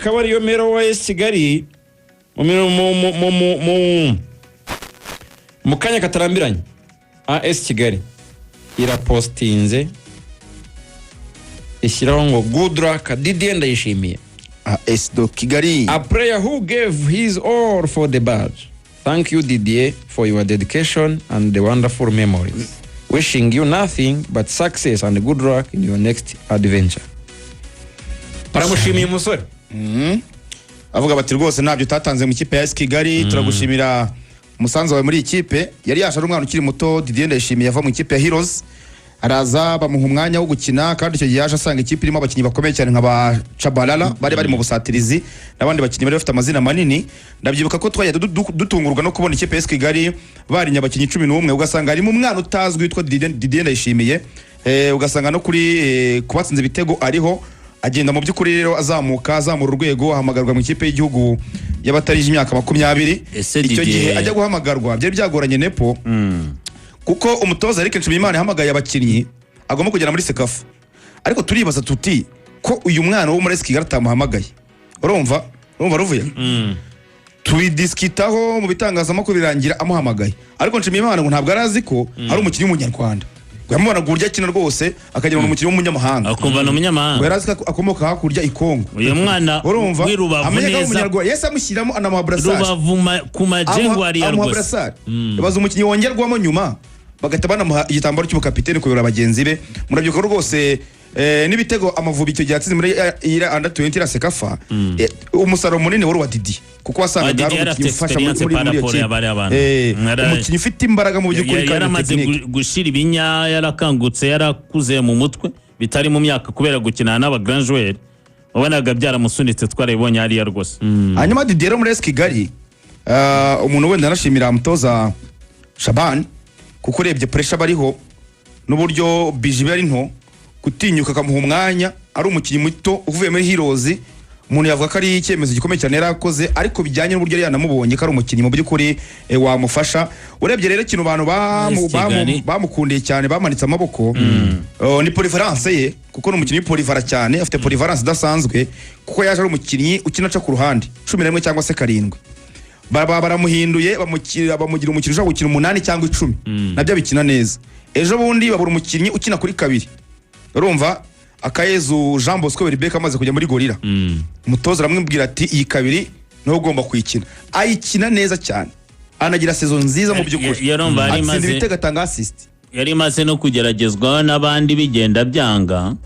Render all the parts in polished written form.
kabari yo mero wa Kigali mu kanya katarambiranye AS Kigali irapostinze ishyiraho ngo good luck Didier Ndayishimiye. AS Kigali, a player who gave his all for the badge. Thank you Didier for your dedication and the wonderful memories. Wishing you nothing but success and good luck in your next adventure. Paramushimiye umusore. avuga bati rwose nabyo utatanze mu kipe ya AS Kigali, turagushimira umusanzu wawe muri ikipe. Yari yaje ari umwana ukiri muto, Didier Ndayishimiye yava mu ikipe ya Heroes, araza bamuha umwanya wo gukina, kandi icyo yaje asanga ikipe irimo abakinnyi bakomeye cyane nka ba Chabalala bari mu busatirizi n'abandi bakinnyi bari bafite amazina manini. Ndabyibuka ko twaje dutungurwa no kubona ikipe ya AS Kigali bari abakinnyi 11, ugasanga ari mu mwana utazwi witwa Didier Ndayishimiye, ugasanga no kuri kubatsinze ibitego ariho agenda mu by'ukuri rero azamura urwego, ahamagarwa mu ikipe y'igihugu y'abatarije imyaka 20. Icyo gihe ajya guhamagarwa byari byagoranye nepo, kuko umutoza Eric Nshimiyimana yahamagaye abakinnyi agomba kugera muri Sekafa, ariko turibaza tuti ko uyu mwana wo muri AS Kigali atamuhamagaye. urumva ruvuye tubidiskitaho mu bitangazamakuru birangira amuhamagaye, ariko Nshimiyimana ngo ntabwo arazi ko ari umukinnyi w'umunyarwanda. Yamubona gurya kina rwose akagira umukinnyi w'umunyamahanga, akumva n'umunyamahanga, yarazi ko akomoka hakurya Ikongo. Uyu mwana w'irubavu neza Yesu amushyiramo anamuhabrasage rubavu ku majengo ari rwose, baza umukinnyi wongerwamo nyuma bagahita banamuha igitambaro cy'ubukapiteni kuyobora bagenzi be. Murabyuka rwose n'ibitego Amavubi icyo gihe atsinze muri ira under 20 la Sekafa, umusaruro munini wari wa Didi, kuko wasanga ari umukinnyi ufasha muri umukinnyi ufite imbaraga mu by'ukuri, kandi yaramaze gushira ibinya, yarakangutse, yarakuze mu mutwe bitari mu myaka kubera gukina n'aba grand joueur, wabonaga byaramusunitse twarabonye hariya rwose. Hanyuma Didier muri AS Kigali, umuntu wenda arashimira umutoza Shaban, kuko urebye pressure bariho n'uburyo bije bari nto, gutinyuka akamuha umwanya, ari umukinnyi muto uvuye muri Heroes. Umuntu yavuga ko ari icyemezo gikomeye cyane yarakoze, ariko bijyanye n'uburyo yari yanamubonye ko ari umukinnyi mu by'ukuri wamufasha. Urebye rero ikintu abantu bamukundiye cyane, bamanitse amaboko, ni polyvalence ye, kuko ni umukinnyi polyvalent cyane, afite polyvalence idasanzwe, kuko yaje ari umukinnyi ukina aca ku ruhande 11 cyangwa se 7. baramuhinduye bamugira umukinnyi ushaka gukina 8 cyangwa 10, nabyo bikina neza. Ejo bundi babura umukinnyi ukina kuri 2. Urumva Akayezu Jean Bosco Rebecca amaze kujya muri Gorilla, umutoza aramwibwira ati iyi 2 no ugomba kuyikina. Ayikina neza cyane, anagira saison nziza mu by'ukuri, atsinda ibitego atanga assist. Yari maze no kugeragezwa n'abandi bigenda byanga,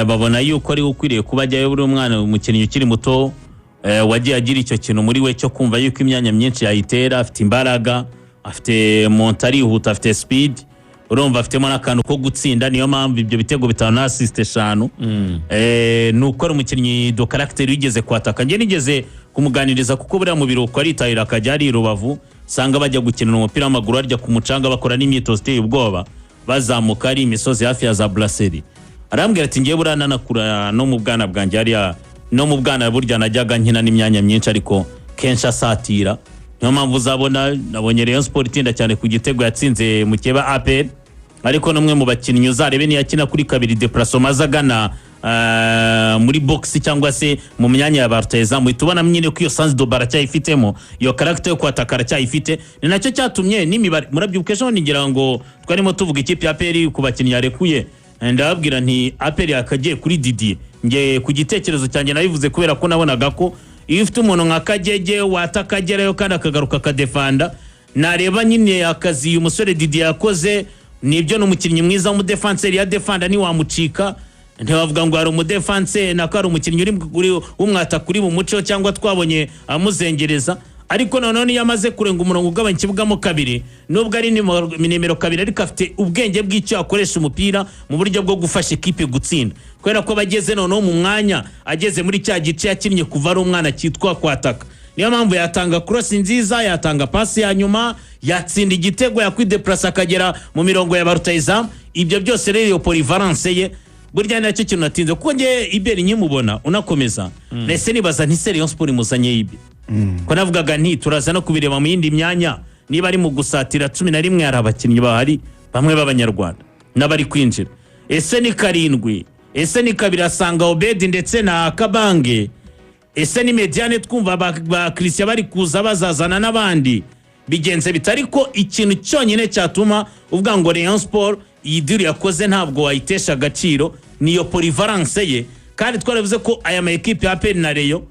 babona yuko ari ukwiriye kuba ajyayo buri umwana umukinnyi ukiri muto, wagiye agira icyo kintu muri we cyo kumva yuko imyanya myinshi yayitera, afite imbaraga, afite montari huta, afite speed, urumva afitemo n'akantu ko gutsinda. Niyo mpamvu ibyo bitego 5 na assist 5. Nuko ari umukinnyi do character yigeze kwataka. Nge nigeze kumuganiriza kuko buriya mu biruko aritahira akajya ari Rubavu, sanga bajya gukina umupira w'amaguru arya ku mucanga bakora n'imyitozo iteye ubwoba, bazamuka ari imisozi hafi ya za Brasserie. Arambwira ati ngiye burana nakura no mu bwana bwanjye hariya, no mu bwana burya najyaga nkina n'imyanya myinshi, ariko kenshi asatira. Niyo mpamvu uzabona nabonye Rayon Sport itinda cyane ku gitego yatsinze mu Keba APR, ariko nomwe mu bakinnyi uzarebe ni yakina kuri 2 déplacement azagana muri box cyangwa se mu myanya ya barteza, muitubona nyine ko iyo sans do baracyayifitemo, iyo character yo kwatakara cyayifite. Ni nacyo cyatumye n'imibare murabyukeje ningira ngo twarimo tuvuga ikipe ya APR ku bakinnyi yarekuye, ndababwira nti APR yakagiye kuri Didier. Nge ku gitekerezo cyanjye nabivuze kubera ko nabonaga ko iyo ufite umuntu nka Kagege watakagerayo kandi akagaruka akadefanda, nareba nyine akazi umusore Didier yakoze, nibyo n'umukinnyi mwiza mu defenseur ya defanda ni wamucika, ntibavuga ngo ari umudefenseur nako ari umukinnyi uri umwata kuri mu muco cyangwa twabonye amuzengereza, ariko none yamaze kurenga umurongo ugabanya ikibugamo 2, nubwo ari nimero 2, ariko afite ubwenge bw'icyo akoresha umupira mu buryo bwo gufasha equipe gutsinda, kwera ko bageze none mu mwanya ageze muri cya gice yakinnye kuva ari umwana cyitwa kwataka. Niyo mpamvu yatanga cross nziza, yatanga pass ya nyuma, yatsinda igitego, yakwideplace akagera mu mirongo ya barutayizamu. Ibyo byose rero polyvalence ye burya nacyo kintu natinze, kuko nge Iberi nkimubona unakomeza nese nibaza nti Rayon Sport muzanye Ibe, ko navugaga nti turaza no kubireba mu yindi myanya, niba ari mu gusatira 11 hari abakinnyi bahari bamwe b'abanyarwanda n'abari kwinjira. Ese ni 7, ese ni 2 asanga Obedi ndetse na Kabange, ese ni Mediane twumva ba Christian bari kuza bazazana n'abandi bigenze bitari ko ikintu cyonyine cyatuma uvuga ngo Rayon Sport iyi deal yakoze ntabwo wayitesha agaciro niyo polyvalence ye kandi twaravuze ko aya ma equipe ya APR na Rayon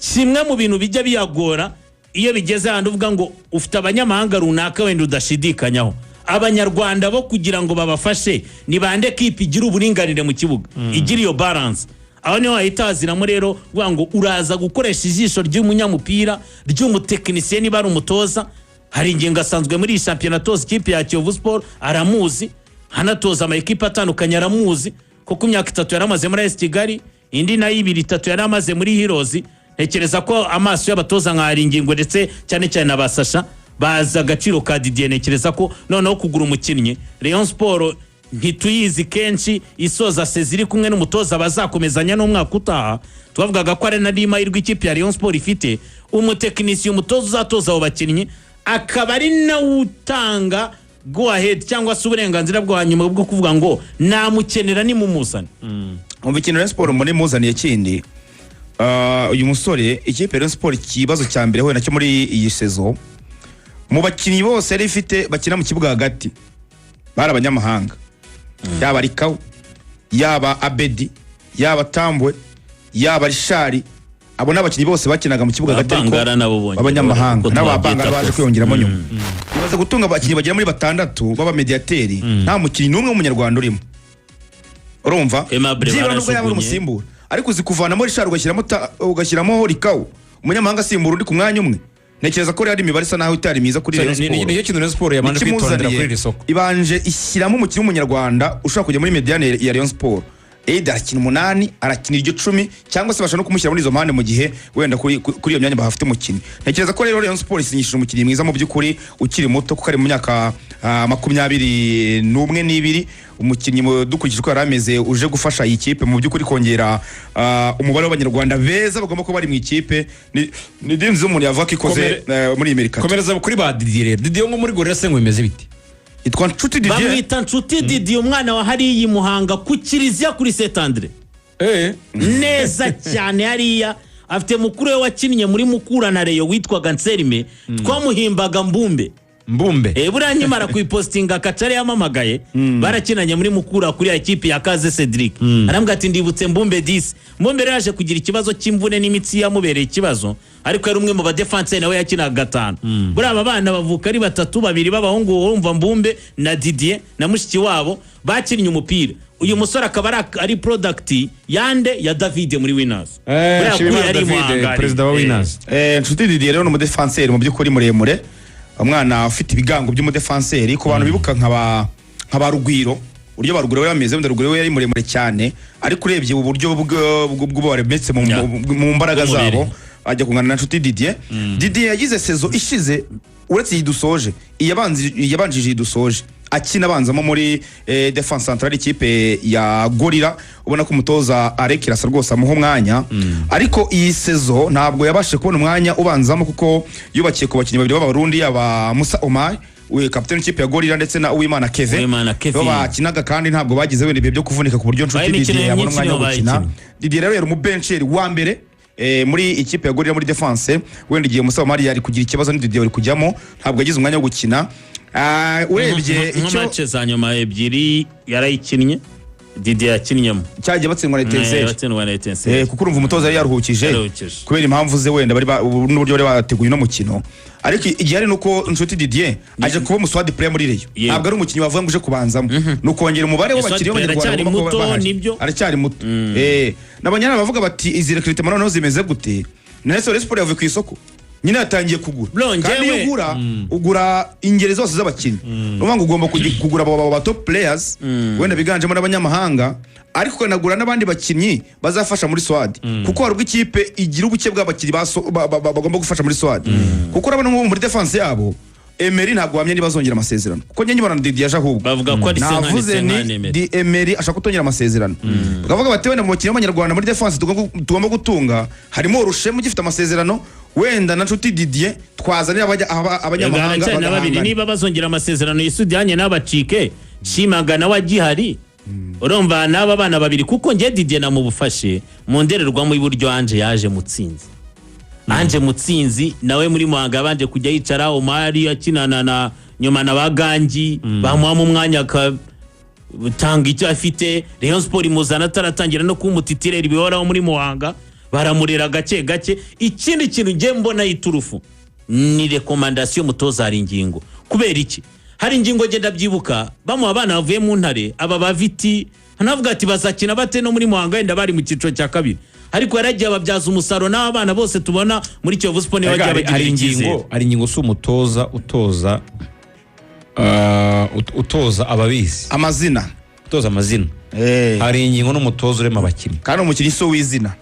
kimwe mu bintu bijya biyagora iyo bigeze handi uvuga ngo ufite abanyamahanga runaka wenda udashidikanyaho abanyarwanda bo kugira ngo babafashe ni bande equipe igira uburinganire mu kibuga igira iyo balance aho niho wahitaziramo rero uvuga ngo uraza gukoresha ijisho ry'umunyamupira ry'umutekinisiye niba ari umutoza hari ingingo asanzwe muri championnat toza ikipe ya Kiyovu Sport aramuzi hanatoza ama equipe atandukanye aramuzi kuko imyaka 3 yaramaze muri AS Kigali indi na 2-3 yaramaze muri Heroes ntekereza ko amaso y'abatoza nka ingingo ndetse cyane cyane abasasha baza agaciro ka Didier ntekereza ko noneho kugura umukinnyi Rayon Sport ntituyizi kenshi isoza seziri kumwe n'umutoza bazakomezanya n'umwaka utaha twavugaga ko ari na mahirwe ikipe ya Rayon Sport ifite umutekinisiye umutoza uzatoza abo bakinnyi akaba ari nawe utanga go ahead cyangwa se uburenganzira bwo hanyuma bwo kuvuga ngo namukenera ni mumuzane mu kintu Rayon Sport muri muzaniye kindi uyu musore ikipe Rayon Sport kibazo cya mbere we nacyo muri iyi saison mu bakinnyi bose yari ifite bakina mu kibuga hagati bari abanyamahanga yaba Rikau yaba Abedi yaba Tambwe yaba Rishari abo n'abakinnyi bose bakinaga mu kibuga hagati abanyamahanga n'ababangara baje kwiyongeramo nyuma bibaze gutunga abakinnyi bagera muri 6 baba mediateri nta mukinnyi n'umwe w'umunyarwanda urimo urumva byibura nubwo yaba umusimbura ariko uzikuvanamo Rishari ugashyiramo Rikau umunyamahanga asimbura undi ku mwanya umwe ntekereza ko ari imibare isa naho itari myiza kuri Rayon Sport niyo kintu Rayon Sport yabanje kwitondera kuri iri soko ibanje ishyiramo umukinnyi w'umunyarwanda ushaka kujya muri Mediane ya Rayon Sport arakina 8 arakina iryo 10 cyangwa se basha no kumushyira muri izo mpande mu gihe wenda kuri iyo myanya bahafite umukinnyi ntekereza ko rero Rayon Sport isinyishije umukinnyi mwiza mu by'ukuri ukiri muto kuko ari mu myaka 21-22 umukinnyi dukurikije ko yarameze uje gufasha iyi kipe mu by'ukuri kongera umubare w'abanyarwanda beza bagomba kuba bari mu ikipe ni dinzi umuntu yava kikoze muri Amerika komereza kuri ba Didier Didier ngo muri Gorilla se ngo bimeze biti itwa Nshuti Didier bamwita Nshuti Didier umwana wa hariya Muhanga ku Kiliziya kuri Saint Andre neza cyane hariya afite mukuru we wakinnye muri Mukura na Rayon witwaga Nserime twamuhimbaga Mbumbe buriya nyimara kuipostinga Kacare yamamagaye barakinanye muri Mukura kuri equipe ya Kaze Cedric arambwa ati ndibutse Mbumbe 10 Mbumbe yaje kugira ikibazo cy'imvune n'imitsi yamubereye ikibazo ariko yari umwe mu ba defense nawe yakinaga 5 buriya aba bana bavuka ari 3 b'abahungu urumva Mbumbe na Didier na mushiki wabo bakinnye umupira uyu musore akaba ari product yande ya David muri Winners David president wa Winners Nshuti Didier rero mu defenseur mu by'ukuri muremure umwana ufite ibigango by'umudefenseri ku bantu bibuka nk'aba Rugwiro uryo barugwiro we yameze wenda Rugwiro we yari muremure cyane ariko urebye uburyo bwo baremetse mu mbaraga zabo ajya kungana na Nshuti Didier yagize saison ishize uretse yidusoje yabanjije yidusoje akina abanzamo muri defense centrale ikipe ya Gorilla ubona ko umutoza arekirasa rwose amuho mwanya ariko iyi saison ntabwo yabashe kubona umwanya ubanzamo kuko yubakiye ku bakinnyi babiri b'abarundi yaba Musa Omar we captain ikipe ya Gorilla ndetse na Uwimana Kevin bakinaga kandi ntabwo bagize wenda byo kuvunika ku buryo Nshuti Didier yabona umwanya wo gukina Didier rero yari umubencheri wa mbere muri ikipe ya Gorilla muri defense wenda igihe Musa Omar yari kugira ikibazo ni Didier wari kujyamo ntabwo yagize umwanya wo gukina urebye icyo match za nyuma ebyiri yarayikinnye Didier yakinnyemo cyagiye batsindwa na Etincelle kuko urumva umutoza yari yaruhukije kubera impamvu ze wenda bari n'uburyo bari bateguye no mukino ariko igihe ari nuko Nshuti Didier aje kuba umuswadi player muri Rayon ntabwo ari umukinnyi wavuga ngo uje kubanzamo nukongera umubare w'abakinnyi b'Abanyarwanda aracyari muto n'abanyana bavuga bati izi recruitment noneho zimeze gute Rayon Sport yavuye ku isoko nyine yatangiye kugura kandi ugura ingeri zose z'abakinnyi uvuga ngo ugomba kugura aba top players wenda biganjemo n'abanyamahanga ariko kanagura n'abandi bakinnyi bazafasha muri squad kuko hari ubw'ikipe igira ubuke bw'abakinnyi bagomba gufasha muri squad kuko urabona nko muri defense yabo Emery ntabwo wamye niba azongera amasezerano kuko nyenye bana Didier yaje ahubwo bavuga ko ari Senkani di Emery ashaka kutongera amasezerano bakavuga bati wenda mu bakinnyi b'Abanyarwanda muri defense tugomba gutunga harimo Rushemu gifite amasezerano wenda na Nshuti Didier twazanira abanyamahanga niba bazongera amasezerano yisudiyanye n'abacike Shimaga nawe agihari urumva n'aba bana babiri kuko ngiye Didier namubufashe mu ndorerwamo y'uburyo Ange yaje Mutsinzi. Ange Mutsinzi nawe muri Muhanga banje kujya yicara Omari akinana na nyuma na bagangi bamuha mu mwanya tanga icyo afite. Rayon Sport imuzana ataratangira no kumutitirera ibihoraho muri Muhanga baramurera gake gake. Ikindi kintu ngiye mbona yiturufu ni recommandation mutoza hari ingingo. Kubera iki hari ingingo genda byibuka bamuha abana bavuye mu ntare aba baviti hanavuga ati bazakina bate no muri Muhanga yenda bari mu ciciro cya kabiri, ariko yaragiye ababyaza umusaro n'abana bose tubona muri Kiyovu Sport ni bagiye bagira ingingo. Hari ingingo umutoza utoza ababizi amazina, utoza amazina. Hari ingingo n'umutoza urema abakinnyi kandi umukinnyi so w'izina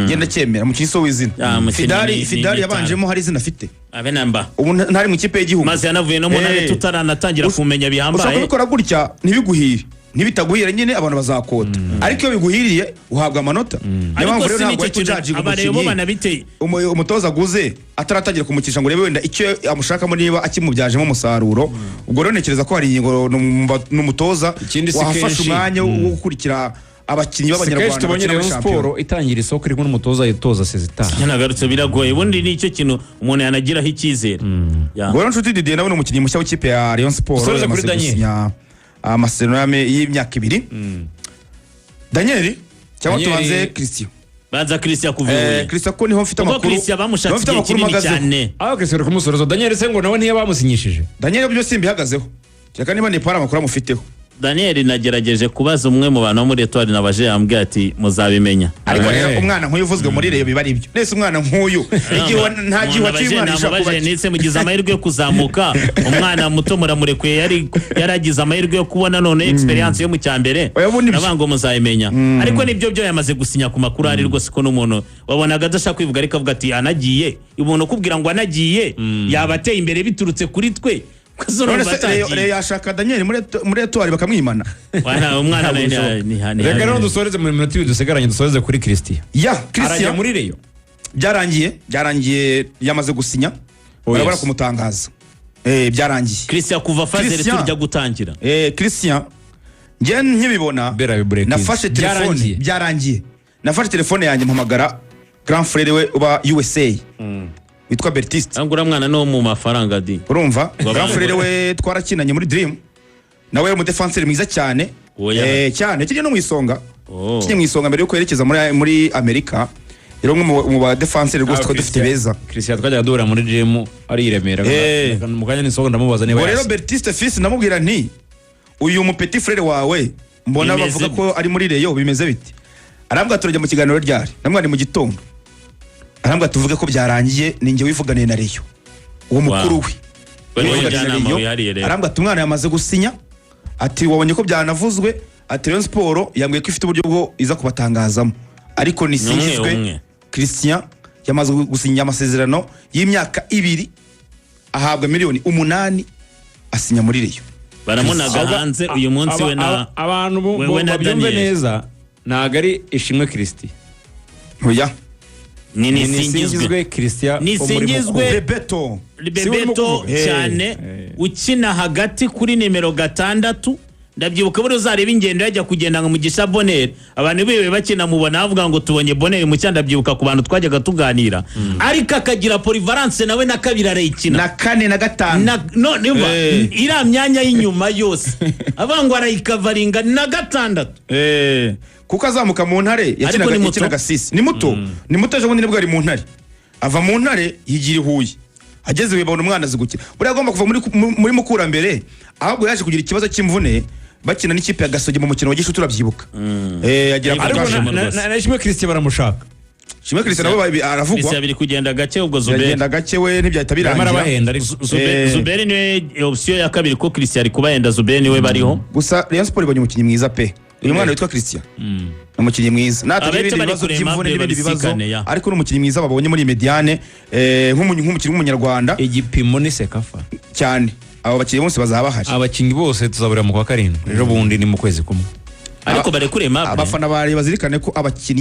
genda cyemera umukinnyi so w'izina. Fidari yabanjemo hari izina afite abenamba ubu ntari mu kipe y'igihugu maze yanavuye no mu ntare tutaranatangira kumenya bihambaye. ushaka kubikora gutya ntibiguhire ntibitaguhira nyine abantu bazakota, ariko iyo biguhiriye uhabwa amanota. Niyo mpamvu rero ntabwo tujaji umukinnyi umutoza aguze ataratangira kumukisha ngo urebe wenda icyo amushakamo niba akimubyajemo umusaruro. Ubwo rero ntekereza ko hari ingingo n'umutoza wafashe umwanya wo gukurikira abakinnyi b'abanyarwanda. Tubonye Rayon Sport itangira isoko iri n'umutoza yitoza sezitana yanagarutse biragoye. Ubundi ni icyo kintu umuntu yanagiraho icyizere. Ngo nshuti Didier nawe umukinnyi mushya w'ikipe ya Rayon Sport kuri Daniel amasezerano y'imyaka 2. Daniel cyangwa tubanze Christian. Banza Christian kuvuye. Christian ko niho mfite amakuru. Christian bamushatse igihe kinini cyane. Christian kumusorezo Daniel se ngo nawe niyo bamusinyishije. Daniel byo simbi hagazeho. Cyaka niba ni para amakuru amufiteho. Daniel nagerageje kubaza umwe mu bantu muri Etoile nabaje yambwiye ati muzabimenya. Ariko rero umwana nk'uyu uvuzwe muri Reyo biba ari ibyo. Nese umwana nk'uyu nta gihe cy'Imana ishakuba. Nese mugize amahirwe yo kuzamuka umwana muto muramurekuye yaragize amahirwe yo kubona none experience yo mu cyambere nabango muzabimenya. Ariko nibyo byo yamaze gusinya ku makuru ari rwose ko n'umuntu wabonaga adashaka kwivuga ariko avuga ati anagiye umuntu kubwira ngo anagiye yabateye imbere biturutse kuri twe. Reyo yashaka Daniel muri Etoile bakamwimana. Umwana ni reka rero dusoreze mu minota 2 dusigaranye dusoreze kuri Christian. Christian muri Reyo byarangiye yamaze gusinya barabara kumutangaza. Byarangiye Christian kuva phase turya gutangira. Christian ngiye nkibibona nafashe telefone byarangiye nafashe telefone yanjye mpamagara grand frère we uba USA witwa Bertiste. Angura mwana no mu mafaranga di. Urumva? Grand frère we twarakinanye muri Dream. Nawe mu defenseur mwiza cyane. Cyane kijye no mu isonga. Kijye mu isonga mbere yo kwerekeza muri Amerika. Rero mu ba defenseur rwose ko dufite beza. Christian twajya dura muri Dream ari iremera. Mu kanya n'isonga ndamubaza niba. Rero Bertiste fils namubwira nti uyu mu petit frère wawe mbona bavuga ko ari muri Reyo bimeze biti. Arambwa turajya mu kiganiro ryari. Namwe mu gitondo. Arambwa tuvuge ko byarangiye ninjye wivuganiye na Reyo uwo mukuru we. Arambwa tumwana yamaze gusinya ati wabonye ko byanavuzwe ati Rayon Sport yambwiye ko ifite uburyo bwo iza kubatangazamo ariko nisingizwe. Christian yamaze gusinya amasezerano y'imyaka 2 ahabwa miliyoni 8 asinya muri Reyo. Baramunaga hanze uyu munsi we na abantu babyumve neza ntago ari ishimwe Christian. Oya nisingizwe Christian nisingizwe Bebeto cyane ukina hagati kuri nimero 6. Ndabyibuka buri uzareba ingendo yajya kugenda mu Gisha Bonheur abantu biwe bakina mubona avuga ngo tubonye Bonheur mu cyanda. Ndabyibuka ku bantu twajyaga tuganira ariko akagira polyvalence nawe na kabiri arayikina na 4 na 5 niba ira myanya y'inyuma yose abangwa arayikavaringa na 6. kuko azamuka mu ntare yakinaga Sisi ni muto ejo bundi nibwo ari mu ntare ava mu ntare yigira Huye ageze wibona umwana azigukira buriya agomba kuva muri mukura mbere ahubwo yaje kugira ikibazo cy'imvune bakina n'ikipe ya Gasogi mu mukino wa Gishuti turabyibuka. Agira na Shimwe Christian baramushaka. Shimwe Christian nabo aravugwa Christian biri kugenda gake ubwo Zuberi yagenda gake we ntibyahita birangira. Zuberi niwe option ya kabiri ko Christian ari kubahenda. Zuberi niwe bariho gusa Rayon Sport ibonye umukinnyi mwiza pe. Uyu mwana witwa Christian umukinnyi mwiza natagira ibibazo by'imvune n'ibindi bibazo ariko n'umukinnyi mwiza babonye muri Mediane nk'umukinnyi w'umunyarwanda. Igipimo ni Sekafa cyane. Abo bakinnyi bose bazaba bahari. Abakinnyi bose tuzabura mu kwa 7 ejo bundi ni mu kwezi kumwe ariko bare kurema abafana bari bazirikane ko abakinnyi